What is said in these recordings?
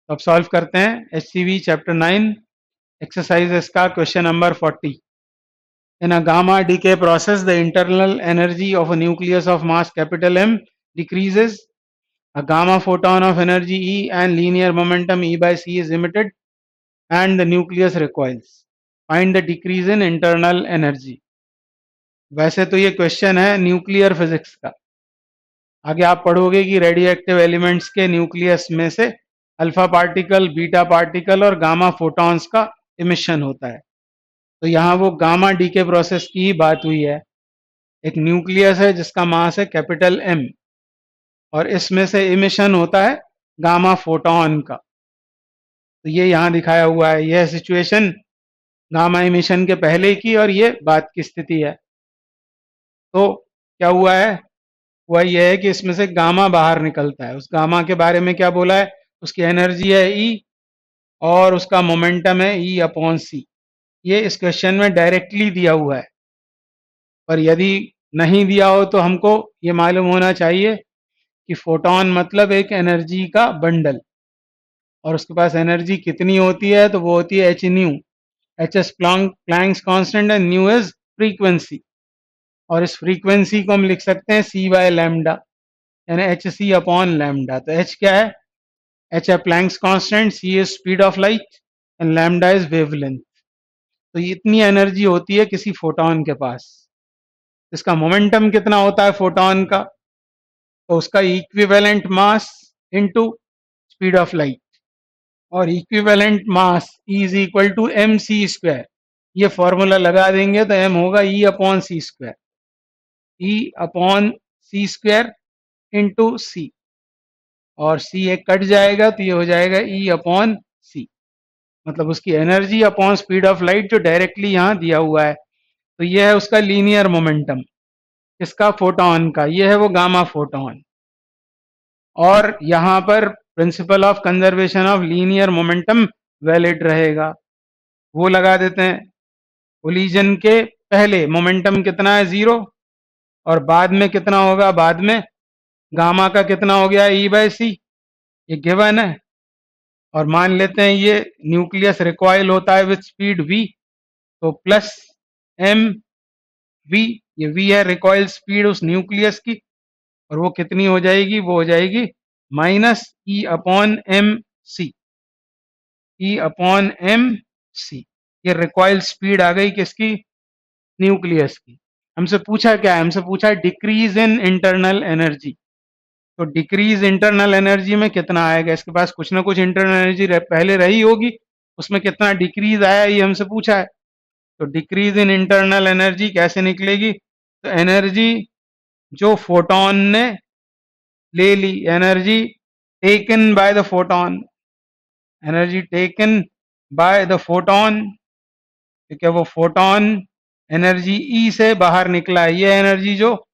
तो अब सॉल्व करते हैं HCV चैप्टर 9 एक्सरसाइज इसका question number 40. In a gamma decay process, the internal energy of a nucleus of mass capital M decreases. A gamma photon of energy E and linear momentum E by C is emitted and the nucleus recoils. Find the decrease in internal energy. वैसे तो ये question है nuclear physics का. आगे आप पढ़ोगे कि radio active elements के न्यूक्लियस में से अल्फा पार्टिकल, बीटा पार्टिकल और गामा फोटॉन्स का इमिशन होता है. तो यहाँ वो गामा डीके प्रोसेस की ही बात हुई है. एक न्यूक्लियस है जिसका मास है कैपिटल M और इसमें से इमिशन होता है गामा फोटॉन का. तो ये यहाँ दिखाया हुआ है. यह सिचुएशन गामा इमिशन के पहले की और ये बाद की स्थिति है. तो क्या हुआ है? हुआ यह है कि इसमें से गामा बाहर निकलता है. उस गामा के बारे में क्या बोला है? उसकी एनर्जी है E और उसका मोमेंटम है E/C. ये इस क्वेश्चन में डायरेक्टली दिया हुआ है. पर यदि नहीं दिया हो तो हमको ये मालूम होना चाहिए कि फोटॉन मतलब एक एनर्जी का बंडल और उसके पास एनर्जी कितनी होती है, तो वो होती है h new. H is Planck's constant and new is frequency. और इस फ्रीक्वेंसी को हम लिख सकते हैं c/लैम्डा यानी hc/लैम्डा. तो h क्या है? h है Planck's constant, c is speed of light and lambda is wavelength. तो इतनी एनर्जी होती है किसी फोटॉन के पास. इसका मोमेंटम कितना होता है फोटॉन का? तो उसका equivalent mass into speed of light और equivalent mass E is equal to mc². ये फॉर्मूला लगा देंगे तो m होगा E/c². E/c² इंटू c और c एक कट जाएगा तो ये हो जाएगा E/c. मतलब उसकी energy upon speed of light जो डायरेक्टली यहाँ दिया हुआ है. तो ये है उसका लीनियर मोमेंटम. इसका फोटॉन का ये है वो गामा फोटॉन. और यहाँ पर principle of conservation of linear momentum valid रहेगा. वो लगा देते हैं. कोलिजन के पहले मोमेंटम कितना है? 0. और बाद में कितना होगा? बाद में गामा का कितना हो गया? E/c. ये गिवन है. और मान लेते हैं ये न्यूक्लियस रिकॉइल होता है विथ स्पीड v. तो प्लस mv, ये v है रिकॉइल स्पीड उस न्यूक्लियस की. और वो कितनी हो जाएगी? वो हो जाएगी -E/mc. E/mc. ये रिकॉइल स्पीड आ गई किसकी? न्यूक्लियस की. हमसे पूछा क्या है? हमसे पूछा डिक्रीज इन इंटरनल एनर्जी. तो डिक्रीज इंटरनल एनर्जी में कितना आएगा? इसके पास कुछ ना कुछ इंटरनल एनर्जी पहले रही होगी, उसमें कितना डिक्रीज आया ये हमसे पूछा है. तो डिक्रीज इन इंटरनल एनर्जी कैसे निकलेगी? तो एनर्जी जो फोटॉन ने ले ली, energy taken by the photon, energy taken by the photon. ठीक है, वो फोटॉन एनर्जी E से बाहर निकला है. ये एनर्जी जो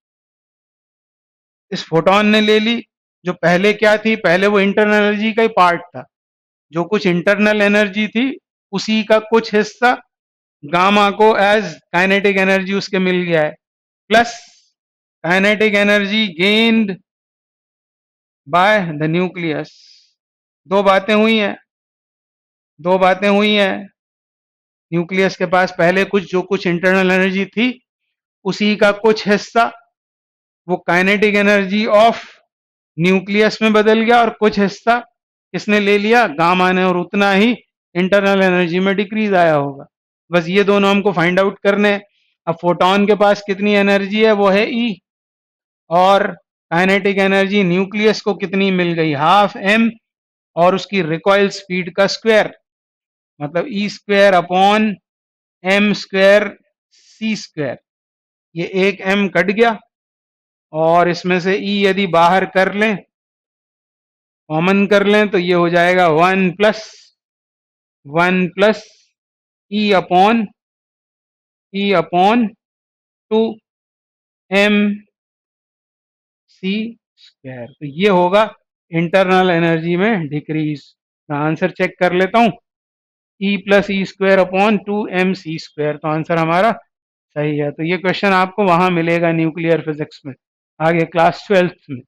इस फोटॉन ने ले ली, जो पहले क्या थी? पहले वो इंटरनल एनर्जी का ही पार्ट था. जो कुछ इंटरनल एनर्जी थी उसी का कुछ हिस्सा गामा को एज काइनेटिक एनर्जी उसके मिल गया है. Plus kinetic energy gained by the nucleus. दो बातें हुई हैं. न्यूक्लियस के पास पहले कुछ जो कुछ इंटरनल एनर्जी थी उसी का कुछ हिस्सा वो काइनेटिक एनर्जी ऑफ न्यूक्लियस में बदल गया और कुछ हिस्सा किसने ले लिया? गामा ने. और उतना ही इंटरनल एनर्जी में डिक्रीज आया होगा. बस ये दोनों हमको फाइंड आउट करने हैं. अब फोटॉन के पास कितनी एनर्जी है? वो है E. और काइनेटिक एनर्जी न्यूक्लियस को कितनी मिल गई? ½ m और उसकी रिकॉइल स्पीड का स्क्वायर मतलब E²/m²c². ये एक m कट गया और इसमें से E यदि बाहर कर लें, कॉमन कर लें, तो ये हो जाएगा 1 प्लस E/2mc². तो ये होगा इंटरनल एनर्जी में डिक्रीज. मैं आंसर चेक कर लेता हूं. E+E²/2mc². तो आंसर हमारा सही है. तो ये क्वेश्चन आपको वहां मिलेगा न्यूक्लियर फिजिक्स में, आगे क्लास 12th में.